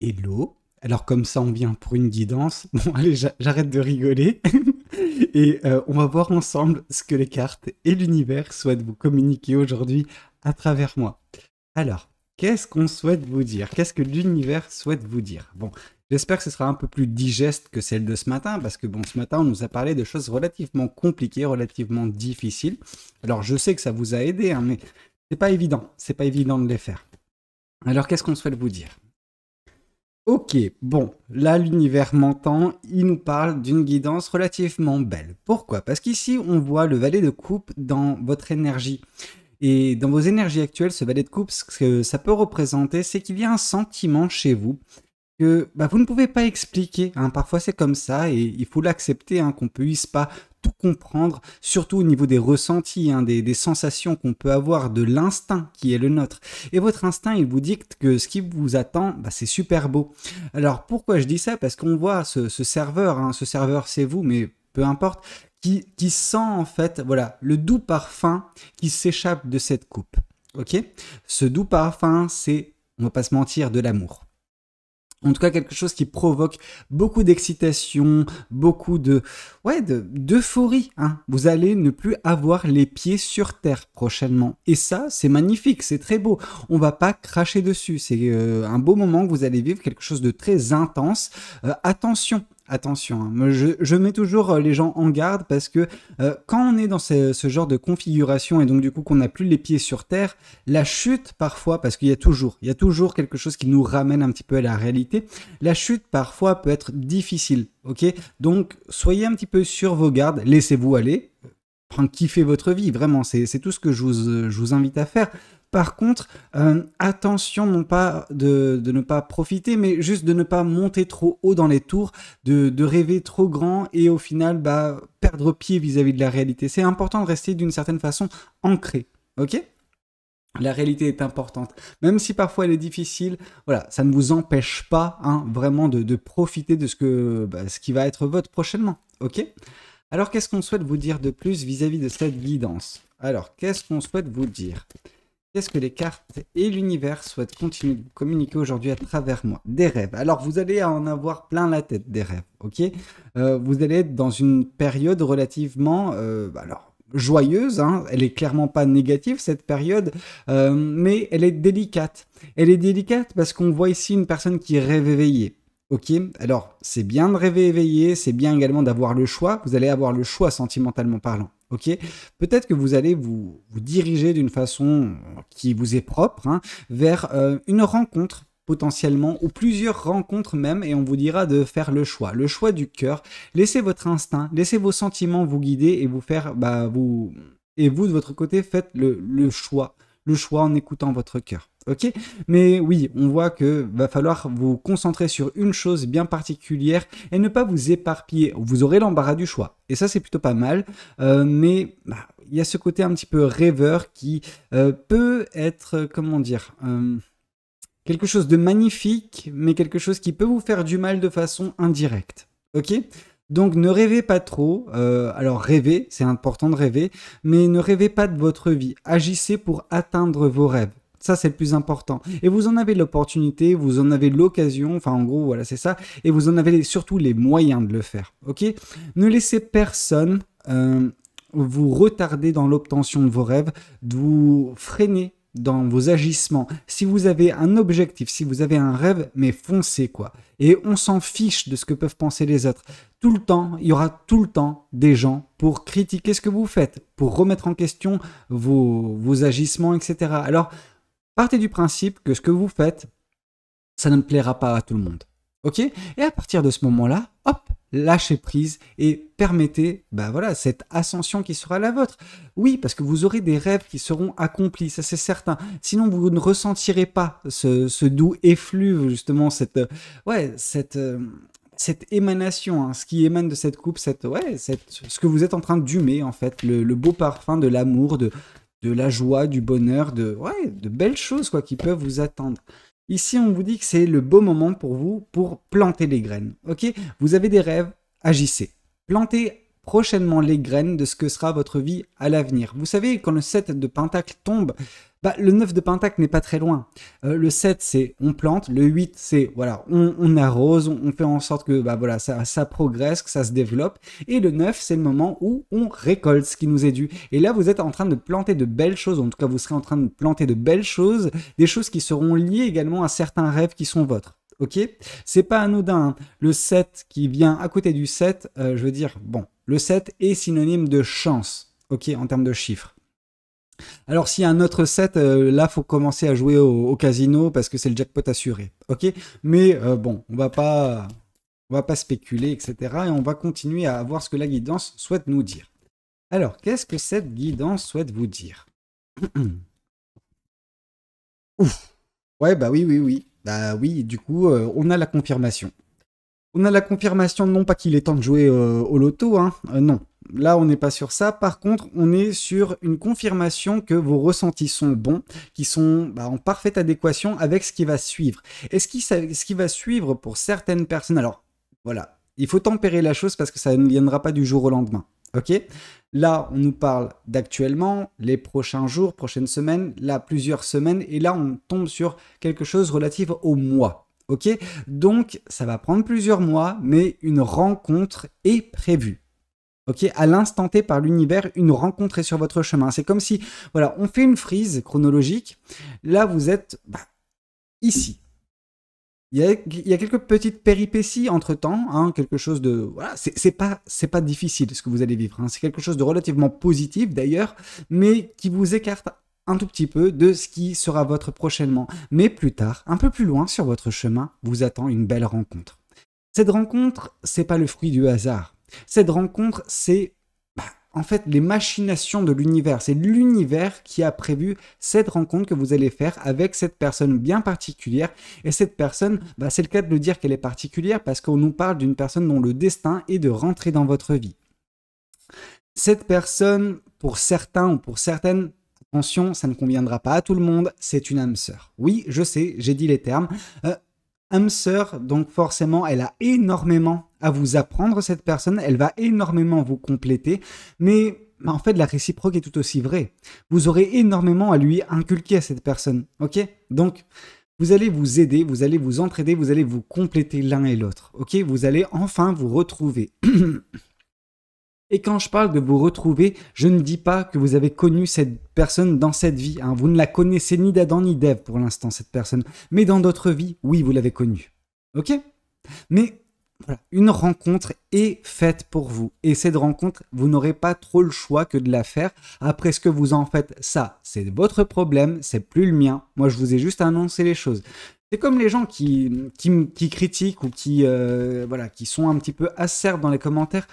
Hello. Alors comme ça, on vient pour une guidance. Bon, allez, j'arrête de rigoler. Et on va voir ensemble ce que les cartes et l'univers souhaitent vous communiquer aujourd'hui à travers moi. Alors, qu'est-ce qu'on souhaite vous dire? Qu'est-ce que l'univers souhaite vous dire? Bon, j'espère que ce sera un peu plus digeste que celle de ce matin, parce que bon, ce matin, on nous a parlé de choses relativement compliquées, relativement difficiles. Alors, je sais que ça vous a aidé, hein, mais c'est pas évident de les faire. Alors, qu'est-ce qu'on souhaite vous dire? Ok, bon, là l'univers m'entend, il nous parle d'une guidance relativement belle. Pourquoi? Parce qu'ici on voit le valet de coupe dans votre énergie. Et dans vos énergies actuelles, ce valet de coupe, ce que ça peut représenter, c'est qu'il y a un sentiment chez vous que vous ne pouvez pas expliquer, hein. Parfois c'est comme ça et il faut l'accepter, hein, qu'on ne puisse pas tout comprendre, surtout au niveau des ressentis, hein, des sensations qu'on peut avoir, de l'instinct qui est le nôtre. Et votre instinct, il vous dicte que ce qui vous attend, c'est super beau. Alors pourquoi je dis ça? Parce qu'on voit ce serveur, hein, ce serveur c'est vous, mais peu importe, qui sent en fait voilà, le doux parfum qui s'échappe de cette coupe. Ok? Ce doux parfum, c'est, on va pas se mentir, de l'amour. En tout cas, quelque chose qui provoque beaucoup d'excitation, beaucoup d'euphorie, hein. Vous allez ne plus avoir les pieds sur terre prochainement. Et ça, c'est magnifique, c'est très beau. On va pas cracher dessus. C'est un beau moment que vous allez vivre, quelque chose de très intense. Attention, hein. Moi, je mets toujours les gens en garde parce que quand on est dans ce genre de configuration et donc du coup qu'on n'a plus les pieds sur terre, la chute parfois, parce qu'il y a toujours quelque chose qui nous ramène un petit peu à la réalité, la chute parfois peut être difficile, ok? Donc soyez un petit peu sur vos gardes, laissez-vous aller, kiffez votre vie, vraiment, c'est tout ce que je vous invite à faire. Par contre, attention non pas de ne pas profiter, mais juste de ne pas monter trop haut dans les tours, de rêver trop grand et au final perdre pied vis-à-vis de la réalité. C'est important de rester d'une certaine façon ancré, ok? La réalité est importante. Même si parfois elle est difficile, voilà, ça ne vous empêche pas, hein, vraiment de profiter de ce qui va être votre prochainement, ok? Alors qu'est-ce qu'on souhaite vous dire de plus vis-à-vis de cette guidance? Alors, qu'est-ce qu'on souhaite vous dire? Qu'est-ce que les cartes et l'univers souhaitent continuer de communiquer aujourd'hui à travers moi? Des rêves. Alors, vous allez en avoir plein la tête des rêves, ok? Vous allez être dans une période relativement, joyeuse, hein. Elle est clairement pas négative, cette période, mais elle est délicate. Elle est délicate parce qu'on voit ici une personne qui rêve éveillée. Ok, alors c'est bien de rêver éveillé, c'est bien également d'avoir le choix. Vous allez avoir le choix sentimentalement parlant. Ok, peut-être que vous allez vous diriger d'une façon qui vous est propre, hein, vers une rencontre potentiellement ou plusieurs rencontres même, et on vous dira de faire le choix du cœur. Laissez votre instinct, laissez vos sentiments vous guider et vous faire et vous de votre côté faites le choix en écoutant votre cœur. Ok, mais oui, on voit que va falloir vous concentrer sur une chose bien particulière et ne pas vous éparpiller. Vous aurez l'embarras du choix, et ça c'est plutôt pas mal. Mais il y a ce côté un petit peu rêveur qui peut être, comment dire, quelque chose de magnifique, mais quelque chose qui peut vous faire du mal de façon indirecte. Ok? Donc ne rêvez pas trop, alors rêvez, c'est important de rêver, mais ne rêvez pas de votre vie, agissez pour atteindre vos rêves. Ça, c'est le plus important. Et vous en avez l'opportunité, vous en avez l'occasion, enfin en gros, voilà, c'est ça, et vous en avez surtout les moyens de le faire, ok? Ne laissez personne vous retarder dans l'obtention de vos rêves, de vous freiner dans vos agissements. Si vous avez un objectif, si vous avez un rêve, mais foncez quoi. Et on s'en fiche de ce que peuvent penser les autres. Tout le temps, il y aura tout le temps des gens pour critiquer ce que vous faites, pour remettre en question vos agissements, etc. Alors, partez du principe que ce que vous faites, ça ne plaira pas à tout le monde. Ok? Et à partir de ce moment-là, hop, lâchez prise et permettez cette ascension qui sera la vôtre. Oui, parce que vous aurez des rêves qui seront accomplis, ça c'est certain. Sinon, vous ne ressentirez pas ce doux effluve, justement, cette émanation, hein, ce qui émane de cette coupe, ce que vous êtes en train d'humer, en fait, le beau parfum de l'amour, de la joie, du bonheur, de belles choses quoi, qui peuvent vous attendre. Ici, on vous dit que c'est le beau moment pour vous pour planter les graines. Ok? Vous avez des rêves, agissez. Plantez prochainement les graines de ce que sera votre vie à l'avenir. Vous savez, quand le 7 de Pentacle tombe, le 9 de Pentacle n'est pas très loin. Le 7, c'est on plante. Le 8, c'est voilà, on arrose, on fait en sorte que voilà, ça progresse, que ça se développe. Et le 9, c'est le moment où on récolte ce qui nous est dû. Et là, vous êtes en train de planter de belles choses. En tout cas, vous serez en train de planter de belles choses, des choses qui seront liées également à certains rêves qui sont vôtres. Ok, c'est pas anodin, hein. Le 7 qui vient à côté du 7, je veux dire, bon, le 7 est synonyme de chance, ok, en termes de chiffres. Alors s'il y a un autre 7, là, faut commencer à jouer au casino parce que c'est le jackpot assuré, ok. Mais bon, on va pas spéculer, etc. Et on va continuer à voir ce que la guidance souhaite nous dire. Alors, qu'est-ce que cette guidance souhaite vous dire? Ouf. Ouais, oui. Bah oui, du coup, on a la confirmation. On a la confirmation, non pas qu'il est temps de jouer au loto, hein, non. Là, on n'est pas sur ça. Par contre, on est sur une confirmation que vos ressentis sont bons, qui sont en parfaite adéquation avec ce qui va suivre. Et ce qui va suivre pour certaines personnes, alors voilà, il faut tempérer la chose parce que ça ne viendra pas du jour au lendemain. Ok? Là, on nous parle d'actuellement, les prochains jours, prochaines semaines, là, plusieurs semaines, et là, on tombe sur quelque chose relatif au mois. Ok? Donc, ça va prendre plusieurs mois, mais une rencontre est prévue. Ok, à l'instant T par l'univers, une rencontre est sur votre chemin. C'est comme si, voilà, on fait une frise chronologique. Là, vous êtes ici. Il y a quelques petites péripéties entre-temps, hein, quelque chose de... Voilà, c'est pas difficile ce que vous allez vivre. Hein. C'est quelque chose de relativement positif d'ailleurs, mais qui vous écarte un tout petit peu de ce qui sera votre prochainement. Mais plus tard, un peu plus loin sur votre chemin, vous attend une belle rencontre. Cette rencontre, c'est pas le fruit du hasard. Cette rencontre, c'est en fait les machinations de l'univers. C'est l'univers qui a prévu cette rencontre que vous allez faire avec cette personne bien particulière. Et cette personne, c'est le cas de le dire qu'elle est particulière parce qu'on nous parle d'une personne dont le destin est de rentrer dans votre vie. Cette personne, pour certains ou pour certaines, attention, ça ne conviendra pas à tout le monde, c'est une âme sœur. Oui, je sais, j'ai dit les termes. Âme sœur, donc forcément, elle a énormément à vous apprendre, cette personne, elle va énormément vous compléter, mais en fait, la réciproque est tout aussi vraie. Vous aurez énormément à lui inculquer à cette personne, ok? Donc, vous allez vous aider, vous allez vous entraider, vous allez vous compléter l'un et l'autre, ok? Vous allez enfin vous retrouver. Et quand je parle de vous retrouver, je ne dis pas que vous avez connu cette personne dans cette vie. Hein. Vous ne la connaissez ni d'Adam ni d'Ève pour l'instant, cette personne. Mais dans d'autres vies, oui, vous l'avez connue. Ok? Mais voilà, une rencontre est faite pour vous. Et cette rencontre, vous n'aurez pas trop le choix que de la faire. Après ce que vous en faites, ça, c'est votre problème, c'est plus le mien. Moi, je vous ai juste annoncé les choses. C'est comme les gens qui critiquent ou qui sont un petit peu acerbes dans les commentaires.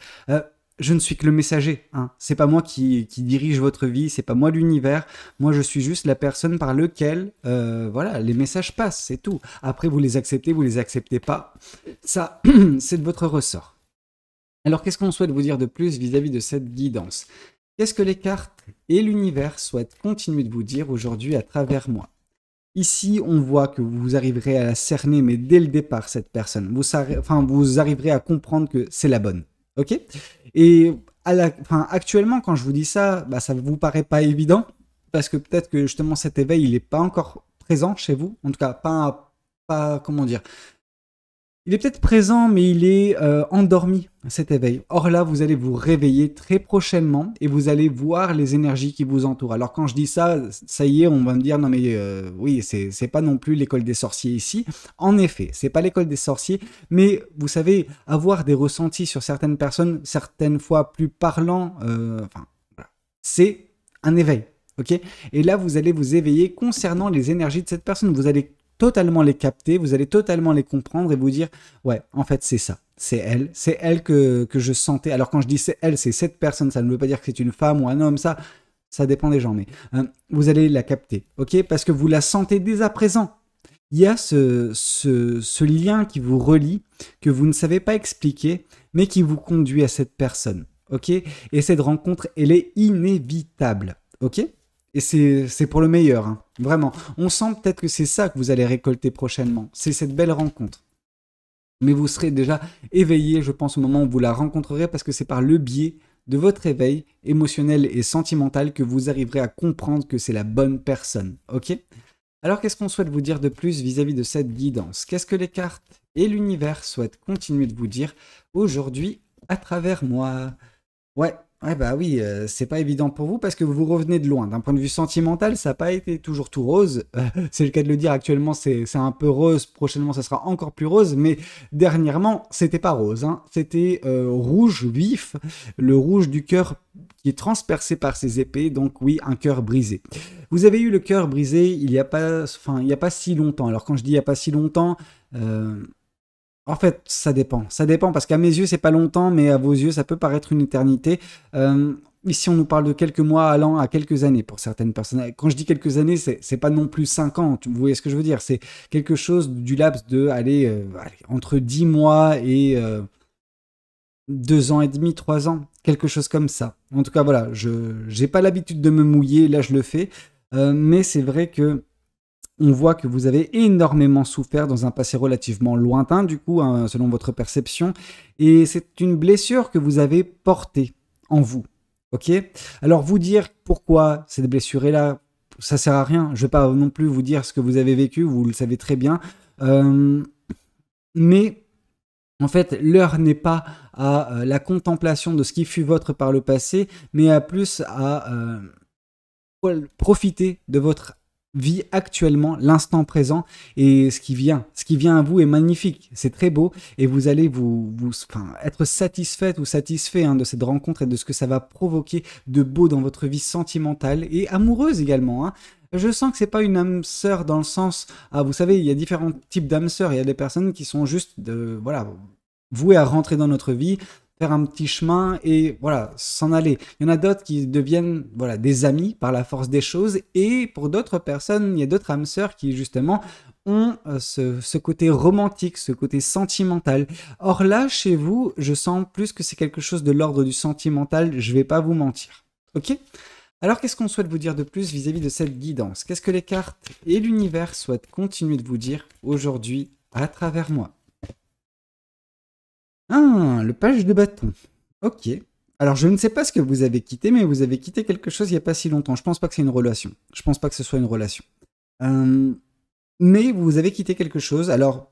Je ne suis que le messager, hein. C'est pas moi qui dirige votre vie, c'est pas moi l'univers. Moi, je suis juste la personne par laquelle, les messages passent, c'est tout. Après, vous les acceptez pas. Ça, c'est de votre ressort. Alors, qu'est-ce qu'on souhaite vous dire de plus vis-à-vis de cette guidance? Qu'est-ce que les cartes et l'univers souhaitent continuer de vous dire aujourd'hui à travers moi? Ici, on voit que vous arriverez à la cerner, mais dès le départ, cette personne. Vous arriverez à comprendre que c'est la bonne. Ok? Et actuellement, quand je vous dis ça, ça ne vous paraît pas évident, parce que peut-être que justement cet éveil, il n'est pas encore présent chez vous. En tout cas, pas comment dire. Il est peut-être présent, mais il est endormi, cet éveil. Or là, vous allez vous réveiller très prochainement et vous allez voir les énergies qui vous entourent. Alors quand je dis ça, ça y est, on va me dire, non mais oui, c'est pas non plus l'école des sorciers ici. En effet, c'est pas l'école des sorciers, mais vous savez, avoir des ressentis sur certaines personnes, certaines fois plus parlants, c'est un éveil. Ok? Et là, vous allez vous éveiller concernant les énergies de cette personne. Vous allez totalement les capter, vous allez totalement les comprendre et vous dire, ouais, en fait, c'est ça. C'est elle que je sentais. Alors, quand je dis c'est elle, c'est cette personne, ça ne veut pas dire que c'est une femme ou un homme, ça dépend des gens, mais vous allez la capter, ok? Parce que vous la sentez dès à présent. Il y a ce lien qui vous relie, que vous ne savez pas expliquer, mais qui vous conduit à cette personne, ok? Et cette rencontre, elle est inévitable, ok? Et c'est pour le meilleur, hein. Vraiment. On sent peut-être que c'est ça que vous allez récolter prochainement. C'est cette belle rencontre. mais vous serez déjà éveillé, je pense, au moment où vous la rencontrerez, parce que c'est par le biais de votre éveil émotionnel et sentimental que vous arriverez à comprendre que c'est la bonne personne, ok? Alors qu'est-ce qu'on souhaite vous dire de plus vis-à-vis de cette guidance? Qu'est-ce que les cartes et l'univers souhaitent continuer de vous dire aujourd'hui à travers moi? Ouais, bah oui, c'est pas évident pour vous parce que vous revenez de loin. D'un point de vue sentimental, ça n'a pas été toujours tout rose. C'est le cas de le dire, actuellement c'est un peu rose, prochainement ça sera encore plus rose, mais dernièrement c'était pas rose, hein. C'était rouge vif, le rouge du cœur qui est transpercé par ces épées, donc oui, un cœur brisé. Vous avez eu le cœur brisé il y a pas si longtemps. Alors quand je dis il y a pas si longtemps, euh, en fait, ça dépend. Ça dépend parce qu'à mes yeux, c'est pas longtemps, mais à vos yeux, ça peut paraître une éternité. Ici, on nous parle de quelques mois allant à quelques années pour certaines personnes. Quand je dis quelques années, c'est pas non plus 5 ans. Vous voyez ce que je veux dire? C'est quelque chose du laps de, allez, entre 10 mois et 2 ans et demi, 3 ans. Quelque chose comme ça. En tout cas, voilà, je j'ai pas l'habitude de me mouiller. Là, je le fais. Mais c'est vrai que on voit que vous avez énormément souffert dans un passé relativement lointain, du coup, hein, selon votre perception, et c'est une blessure que vous avez portée en vous. Ok? Alors, vous dire pourquoi cette blessure est là, ça sert à rien. Je ne vais pas non plus vous dire ce que vous avez vécu, vous le savez très bien. Euh, mais en fait, l'heure n'est pas à la contemplation de ce qui fut votre par le passé, mais à plus à profiter de votre vie actuellement, l'instant présent, et ce qui vient à vous est magnifique, c'est très beau, et vous allez enfin, être satisfaite ou satisfait hein, de cette rencontre et de ce que ça va provoquer de beau dans votre vie sentimentale et amoureuse également. Hein. Je sens que c'est pas une âme sœur dans le sens, ah vous savez, il y a différents types d'âmes sœurs, il y a des personnes qui sont juste voilà, vouées à rentrer dans notre vie, faire un petit chemin et voilà, s'en aller. Il y en a d'autres qui deviennent voilà, des amis par la force des choses et pour d'autres personnes, il y a d'autres âmes sœurs qui justement ont ce côté romantique, ce côté sentimental. Or là, chez vous, je sens plus que c'est quelque chose de l'ordre du sentimental, je vais pas vous mentir. Ok? Alors qu'est-ce qu'on souhaite vous dire de plus vis-à-vis de cette guidance? Qu'est-ce que les cartes et l'univers souhaitent continuer de vous dire aujourd'hui à travers moi? Ah, le page de bâton. Ok. Alors, je ne sais pas ce que vous avez quitté, mais vous avez quitté quelque chose il n'y a pas si longtemps. Je pense pas que c'est une relation. Je pense pas que ce soit une relation. Euh, mais vous avez quitté quelque chose. Alors,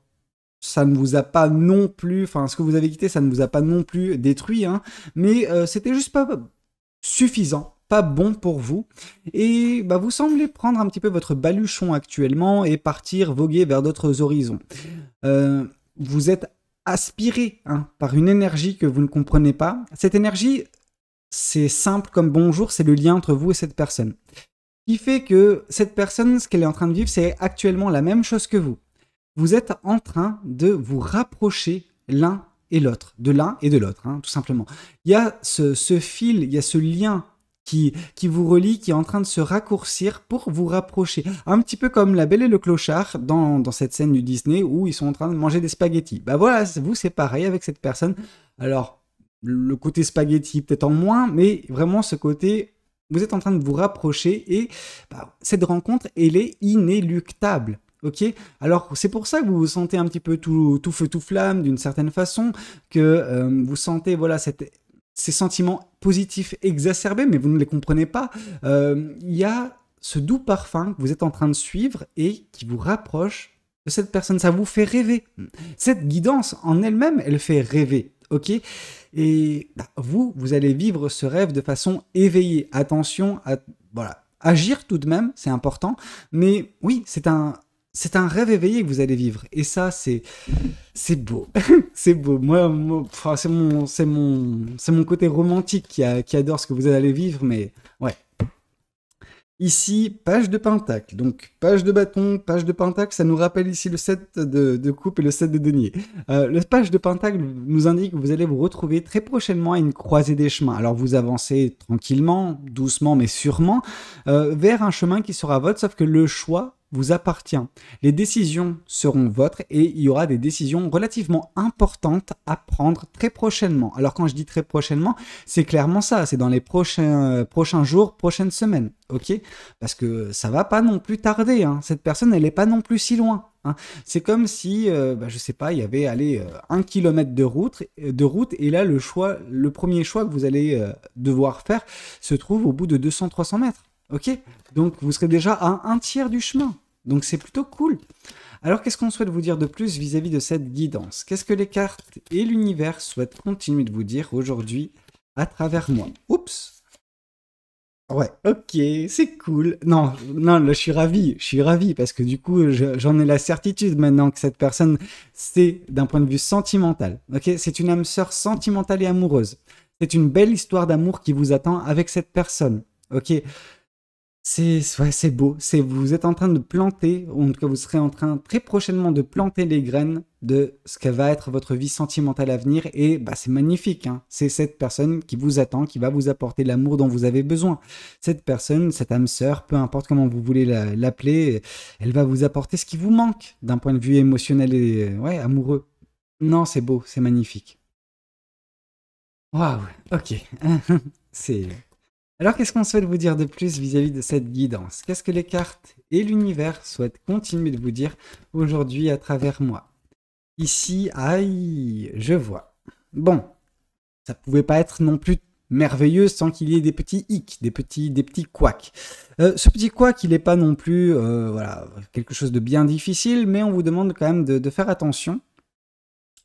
ça ne vous a pas non plus... Enfin, ce que vous avez quitté, ça ne vous a pas non plus détruit. Hein, mais c'était juste pas suffisant. Pas bon pour vous. Et bah, vous semblez prendre un petit peu votre baluchon actuellement et partir voguer vers d'autres horizons. Vous êtes aspiré hein, par une énergie que vous ne comprenez pas. Cette énergie, c'est simple comme bonjour, c'est le lien entre vous et cette personne. Ce qui fait que cette personne, ce qu'elle est en train de vivre, c'est actuellement la même chose que vous. Vous êtes en train de vous rapprocher l'un et l'autre, de l'un et de l'autre, hein, tout simplement. Il y a ce fil, il y a ce lien qui vous relie, qui est en train de se raccourcir pour vous rapprocher. Un petit peu comme la Belle et le Clochard dans cette scène du Disney où ils sont en train de manger des spaghettis. Bah voilà, vous c'est pareil avec cette personne. Alors, le côté spaghetti peut-être en moins, mais vraiment ce côté, vous êtes en train de vous rapprocher et bah, cette rencontre, elle est inéluctable. Ok, alors c'est pour ça que vous vous sentez un petit peu tout feu tout flamme d'une certaine façon, que vous sentez voilà ces sentiments positifs exacerbés, mais vous ne les comprenez pas. Il y a ce doux parfum que vous êtes en train de suivre et qui vous rapproche de cette personne. Ça vous fait rêver. Cette guidance en elle-même, elle fait rêver. Ok? Et bah, vous allez vivre ce rêve de façon éveillée. Attention à voilà, agir tout de même, c'est important. Mais oui, c'est un rêve éveillé que vous allez vivre. Et ça, c'est beau. C'est beau. Moi enfin, c'est mon côté romantique qui adore ce que vous allez vivre. Mais ouais. Ici, page de pentacle. Donc, page de bâton, page de pentacle, ça nous rappelle ici le 7 de coupe et le 7 de denier. Le page de pentacle nous indique que vous allez vous retrouver très prochainement à une croisée des chemins. Alors, vous avancez tranquillement, doucement, mais sûrement, vers un chemin qui sera votre, sauf que le choix vous appartient. Les décisions seront vôtres et il y aura des décisions relativement importantes à prendre très prochainement. Alors quand je dis très prochainement, c'est clairement ça, c'est dans les prochains jours, prochaines semaines, ok? Parce que ça va pas non plus tarder, hein. Cette personne, elle est pas non plus si loin, hein. C'est comme si, je sais pas, il y avait, allez, 1 kilomètre de route et là, le premier choix que vous allez devoir faire se trouve au bout de 200-300 mètres. Ok? Donc, vous serez déjà à un tiers du chemin. Donc, c'est plutôt cool. Alors, qu'est-ce qu'on souhaite vous dire de plus vis-à-vis de cette guidance? Qu'est-ce que les cartes et l'univers souhaitent continuer de vous dire aujourd'hui à travers moi? Oups! Ouais, ok, c'est cool. Non, non, là, je suis ravi, parce que du coup, j'en ai la certitude maintenant que cette personne, c'est d'un point de vue sentimental, ok? C'est une âme sœur sentimentale et amoureuse. C'est une belle histoire d'amour qui vous attend avec cette personne, ok? Ouais, c'est beau. Vous êtes en train de planter, ou en tout cas vous serez en train très prochainement de planter les graines de ce que va être votre vie sentimentale à venir. Et bah, c'est magnifique, hein. C'est cette personne qui vous attend, qui va vous apporter l'amour dont vous avez besoin. Cette personne, cette âme sœur, peu importe comment vous voulez l'appeler, elle va vous apporter ce qui vous manque d'un point de vue émotionnel et ouais, amoureux. Non, c'est beau, c'est magnifique. Waouh, ok. c'est Alors, qu'est-ce qu'on souhaite vous dire de plus vis-à-vis de cette guidance? Qu'est-ce que les cartes et l'univers souhaitent continuer de vous dire aujourd'hui à travers moi? Ici, aïe, je vois. Bon, ça pouvait pas être non plus merveilleux sans qu'il y ait des petits hicks, des petits couacs. Ce petit couac, il n'est pas non plus voilà, quelque chose de bien difficile, mais on vous demande quand même de faire attention.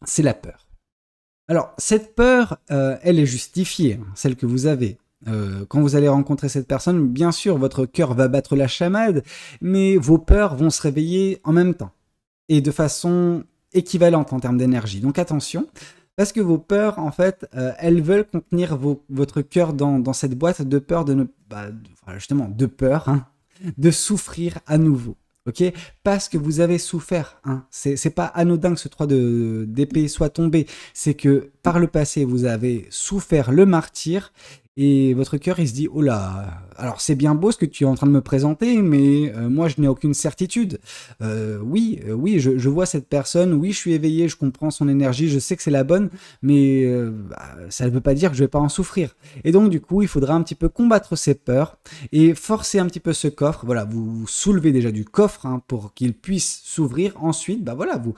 C'est la peur. Alors, cette peur, elle est justifiée, hein, celle que vous avez. Quand vous allez rencontrer cette personne, bien sûr, votre cœur va battre la chamade, mais vos peurs vont se réveiller en même temps et de façon équivalente en termes d'énergie. Donc attention, parce que vos peurs, en fait, elles veulent contenir votre cœur dans cette boîte de peur de ne, voilà, justement, de peur, hein, de souffrir à nouveau. Ok, parce que vous avez souffert, hein. C'est pas anodin que ce 3 d'épée soit tombé, c'est que par le passé vous avez souffert le martyre et votre cœur il se dit oh là, alors c'est bien beau ce que tu es en train de me présenter, mais moi je n'ai aucune certitude. Oui, je vois cette personne, oui je suis éveillé, je comprends son énergie, je sais que c'est la bonne, mais ça ne veut pas dire que je vais pas en souffrir. Et donc du coup il faudra un petit peu combattre ces peurs et forcer un petit peu ce coffre. Voilà, vous soulevez déjà du coffre, hein, pour qu'il puisse s'ouvrir. Ensuite, voilà, vous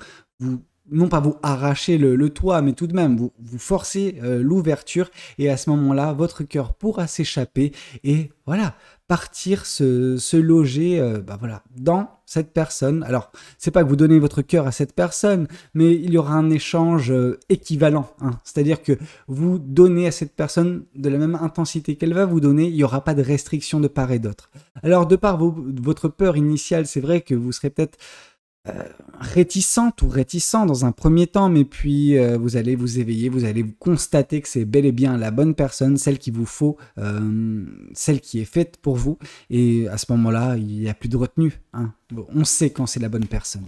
non pas vous arrachez le toit, mais tout de même, vous forcez l'ouverture, et à ce moment-là, votre cœur pourra s'échapper, et voilà, partir se loger voilà, dans cette personne. Alors, c'est pas que vous donnez votre cœur à cette personne, mais il y aura un échange équivalent, hein. C'est-à-dire que vous donnez à cette personne de la même intensité qu'elle va vous donner, il n'y aura pas de restriction de part et d'autre. Alors, de par votre peur initiale, c'est vrai que vous serez peut-être réticente ou réticent dans un premier temps, mais puis vous allez vous éveiller, vous allez constater que c'est bel et bien la bonne personne, celle qu'il vous faut, celle qui est faite pour vous, et à ce moment-là, il n'y a plus de retenue, hein. Bon, on sait quand c'est la bonne personne.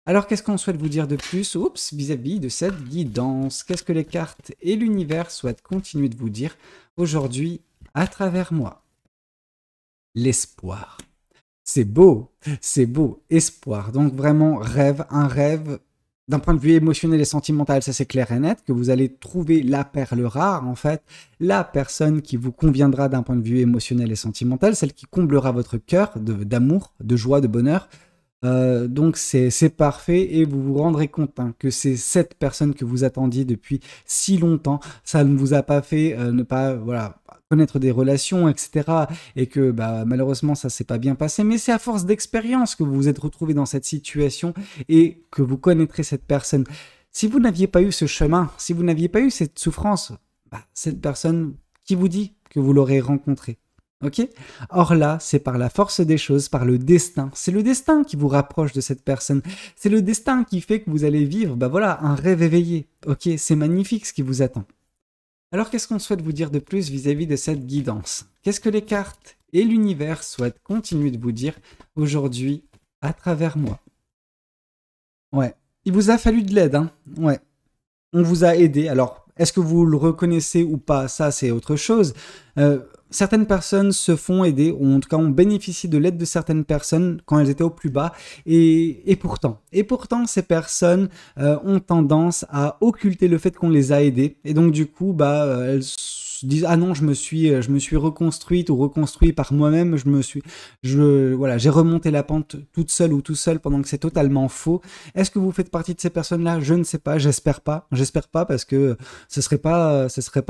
Alors, qu'est-ce qu'on souhaite vous dire de plus, vis-à-vis de cette guidance? Qu'est-ce que les cartes et l'univers souhaitent continuer de vous dire aujourd'hui à travers moi? L'espoir. C'est beau, espoir. Donc vraiment un rêve d'un point de vue émotionnel et sentimental, ça c'est clair et net, que vous allez trouver la perle rare en fait, la personne qui vous conviendra d'un point de vue émotionnel et sentimental, celle qui comblera votre cœur d'amour, de joie, de bonheur. Donc c'est parfait, et vous vous rendrez compte, hein, que c'est cette personne que vous attendiez depuis si longtemps. Ça ne vous a pas fait ne pas connaître des relations, etc. Et que malheureusement ça s'est pas bien passé, mais c'est à force d'expérience que vous vous êtes retrouvé dans cette situation et que vous connaîtrez cette personne. Si vous n'aviez pas eu ce chemin, si vous n'aviez pas eu cette souffrance, cette personne, qui vous dit que vous l'aurez rencontrée? Ok? Or là, c'est par la force des choses, par le destin. C'est le destin qui vous rapproche de cette personne. C'est le destin qui fait que vous allez vivre, un rêve éveillé. Ok? C'est magnifique ce qui vous attend. Alors, qu'est-ce qu'on souhaite vous dire de plus vis-à-vis de cette guidance? Qu'est-ce que les cartes et l'univers souhaitent continuer de vous dire aujourd'hui à travers moi? Ouais. Il vous a fallu de l'aide, hein? Ouais. On vous a aidé. Alors, est-ce que vous le reconnaissez ou pas? Ça, c'est autre chose. Certaines personnes se font aider, ou en tout cas on bénéficie de l'aide de certaines personnes quand elles étaient au plus bas, et pourtant, ces personnes ont tendance à occulter le fait qu'on les a aidées, et donc du coup, elles se disent ah non je me suis reconstruite ou reconstruit par moi-même, voilà, j'ai remonté la pente toute seule ou tout seul pendant que c'est totalement faux. Est-ce que vous faites partie de ces personnes-là? Je ne sais pas, j'espère pas parce que ce serait pas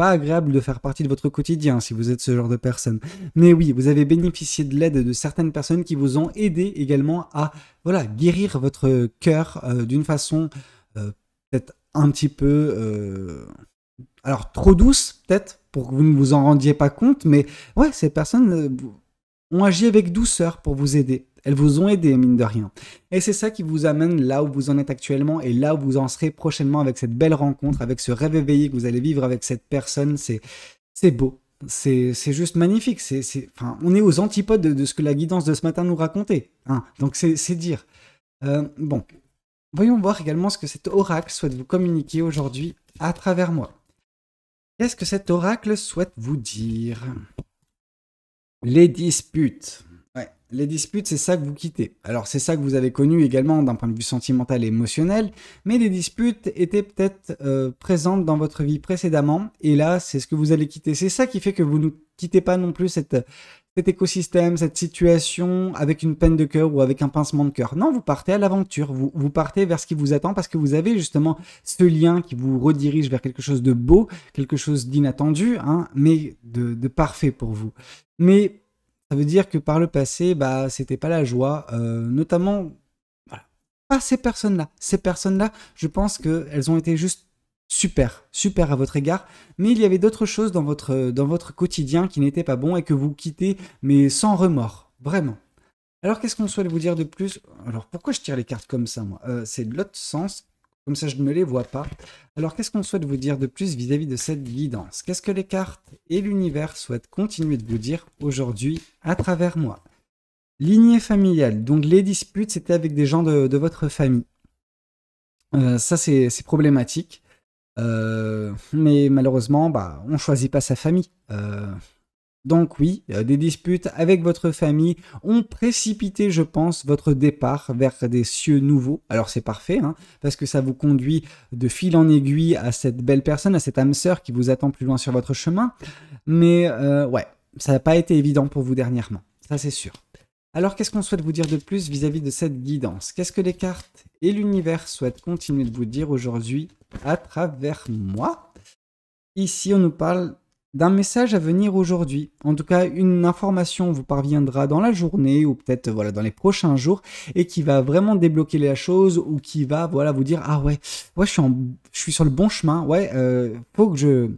agréable de faire partie de votre quotidien si vous êtes ce genre de personne. Mais oui, vous avez bénéficié de l'aide de certaines personnes qui vous ont aidé également à voilà guérir votre cœur d'une façon peut-être un petit peu alors trop douce peut-être pour que vous ne vous en rendiez pas compte, mais ouais, ces personnes ont agi avec douceur pour vous aider. Elles vous ont aidé, mine de rien. Et c'est ça qui vous amène là où vous en êtes actuellement et là où vous en serez prochainement avec cette belle rencontre, avec ce rêve éveillé que vous allez vivre avec cette personne. C'est beau. C'est juste magnifique. Enfin, on est aux antipodes de ce que la guidance de ce matin nous racontait. Hein. Donc c'est dire. Bon, voyons voir également ce que cet oracle souhaite vous communiquer aujourd'hui à travers moi. Qu'est-ce que cet oracle souhaite vous dire? Les disputes. Ouais, les disputes, c'est ça que vous quittez. Alors, c'est ça que vous avez connu également d'un point de vue sentimental et émotionnel, mais les disputes étaient peut-être présentes dans votre vie précédemment, et là, c'est ce que vous allez quitter. C'est ça qui fait que vous ne quittez pas non plus cet écosystème, cette situation avec une peine de cœur ou avec un pincement de cœur. Non, vous partez à l'aventure, vous partez vers ce qui vous attend parce que vous avez justement ce lien qui vous redirige vers quelque chose de beau, quelque chose d'inattendu, hein, mais de parfait pour vous. Mais ça veut dire que par le passé, bah, c'était pas la joie, notamment, voilà, pas ces personnes-là. Ces personnes-là, je pense qu'elles ont été juste super à votre égard, mais il y avait d'autres choses dans votre quotidien qui n'étaient pas bons et que vous quittez, mais sans remords, vraiment. Alors, qu'est-ce qu'on souhaite vous dire de plus? Alors, pourquoi je tire les cartes comme ça, moi? C'est de l'autre sens, comme ça je ne les vois pas. Alors, qu'est-ce qu'on souhaite vous dire de plus vis-à-vis de cette guidance? Qu'est-ce que les cartes et l'univers souhaitent continuer de vous dire aujourd'hui à travers moi? Lignée familiale, donc les disputes, c'était avec des gens de votre famille. Ça, c'est problématique. Mais malheureusement, bah, on choisit pas sa famille. Donc oui, des disputes avec votre famille ont précipité, je pense, votre départ vers des cieux nouveaux. Alors c'est parfait, hein, parce que ça vous conduit de fil en aiguille à cette belle personne, à cette âme sœur qui vous attend plus loin sur votre chemin. Mais ouais, ça n'a pas été évident pour vous dernièrement, ça c'est sûr. Alors qu'est-ce qu'on souhaite vous dire de plus vis-à-vis de cette guidance? Qu'est-ce que les cartes et l'univers souhaitent continuer de vous dire aujourd'hui à travers moi? Ici, on nous parle d'un message à venir aujourd'hui. En tout cas, une information vous parviendra dans la journée ou peut-être voilà, dans les prochains jours et qui va vraiment débloquer la chose ou qui va voilà, vous dire « Ah ouais, je suis sur le bon chemin, ouais, faut que je... »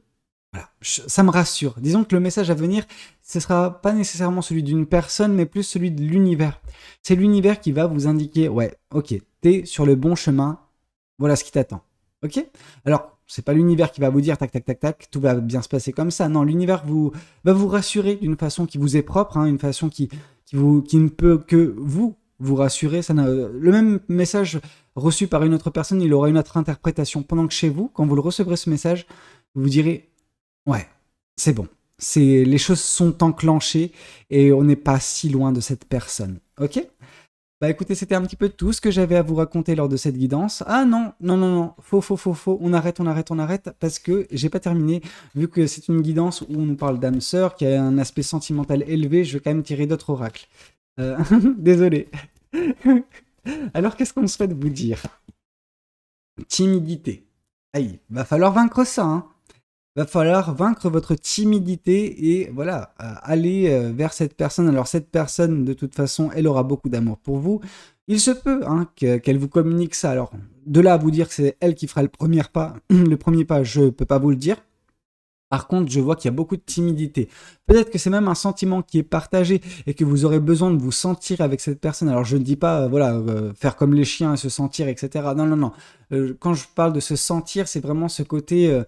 Voilà, ça me rassure. Disons que le message à venir, ce ne sera pas nécessairement celui d'une personne, mais plus celui de l'univers. C'est l'univers qui va vous indiquer « Ouais, ok, t'es sur le bon chemin, voilà ce qui t'attend. » Ok? Alors, c'est pas l'univers qui va vous dire tac tac tac tac, tout va bien se passer comme ça. Non, l'univers va vous rassurer d'une façon qui vous est propre, hein, une façon qui ne peut que vous rassurer. Le même message reçu par une autre personne, il aura une autre interprétation. Pendant que chez vous, quand vous le recevrez ce message, vous direz ouais, c'est bon. Les choses sont enclenchées et on n'est pas si loin de cette personne. Ok? Bah écoutez, c'était un petit peu tout ce que j'avais à vous raconter lors de cette guidance. Ah non, faux, on arrête, parce que j'ai pas terminé, vu que c'est une guidance où on nous parle d'âme sœur, qui a un aspect sentimental élevé, je vais quand même tirer d'autres oracles. Désolé. Alors qu'est-ce qu'on souhaite vous dire? Timidité. Aïe, va falloir vaincre ça, hein. Va falloir vaincre votre timidité et voilà, aller vers cette personne. Alors cette personne, de toute façon, elle aura beaucoup d'amour pour vous. Il se peut hein, qu'elle vous communique ça. Alors de là à vous dire que c'est elle qui fera le premier pas, je peux pas vous le dire. Par contre, je vois qu'il y a beaucoup de timidité. Peut-être que c'est même un sentiment qui est partagé et que vous aurez besoin de vous sentir avec cette personne. Alors je ne dis pas, voilà, faire comme les chiens et se sentir, etc. Non. Quand je parle de se sentir, c'est vraiment ce côté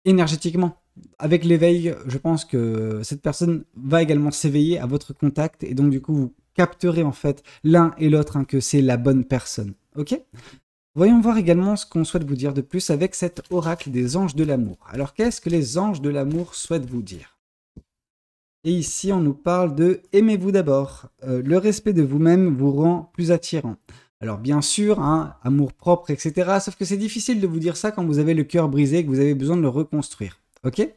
énergétiquement. Avec l'éveil, je pense que cette personne va également s'éveiller à votre contact et donc du coup, vous capterez en fait l'un et l'autre hein, que c'est la bonne personne. Ok ? Voyons voir également ce qu'on souhaite vous dire de plus avec cet oracle des anges de l'amour. Alors qu'est-ce que les anges de l'amour souhaitent vous dire? Et ici, on nous parle de « aimez-vous d'abord ». Le respect de vous-même vous rend plus attirant. Alors bien sûr, hein, amour propre, etc. Sauf que c'est difficile de vous dire ça quand vous avez le cœur brisé et que vous avez besoin de le reconstruire. ok?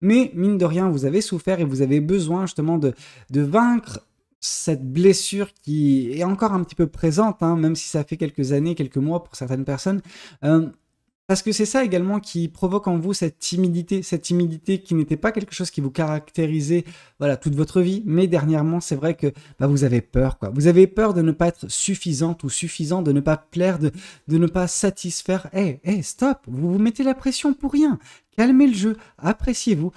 Mais mine de rien, vous avez souffert et vous avez besoin justement de vaincre cette blessure qui est encore un petit peu présente, hein, même si ça fait quelques années, quelques mois pour certaines personnes. Parce que c'est ça également qui provoque en vous cette timidité qui n'était pas quelque chose qui vous caractérisait, voilà, toute votre vie, mais dernièrement, c'est vrai que bah, vous avez peur, quoi. Vous avez peur de ne pas être suffisante ou suffisant, de ne pas plaire, de ne pas satisfaire. Stop, vous vous mettez la pression pour rien. Calmez le jeu, appréciez-vous,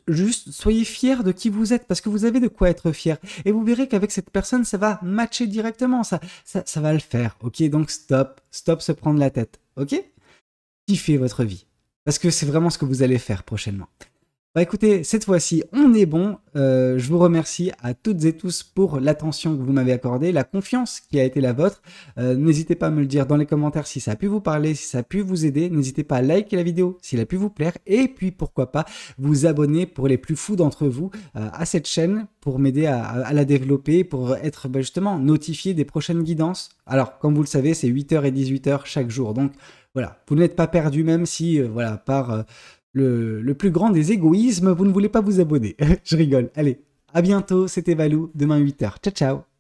juste soyez fiers de qui vous êtes, parce que vous avez de quoi être fier. Et vous verrez qu'avec cette personne, ça va matcher directement, ça va le faire, ok? Donc stop se prendre la tête, ok? Kiffez votre vie. Parce que c'est vraiment ce que vous allez faire prochainement. Bah écoutez, cette fois-ci, on est bon. Je vous remercie à toutes et tous pour l'attention que vous m'avez accordée, la confiance qui a été la vôtre. N'hésitez pas à me le dire dans les commentaires si ça a pu vous parler, si ça a pu vous aider. N'hésitez pas à liker la vidéo s'il a pu vous plaire. Et puis, pourquoi pas, vous abonner pour les plus fous d'entre vous à cette chaîne pour m'aider à la développer, pour être justement notifié des prochaines guidances. Alors, comme vous le savez, c'est 8h et 18h chaque jour. Donc, voilà, vous n'êtes pas perdu même si, voilà, par le plus grand des égoïsmes, vous ne voulez pas vous abonner. Je rigole. Allez, à bientôt, c'était Valou, demain 8h. Ciao, ciao.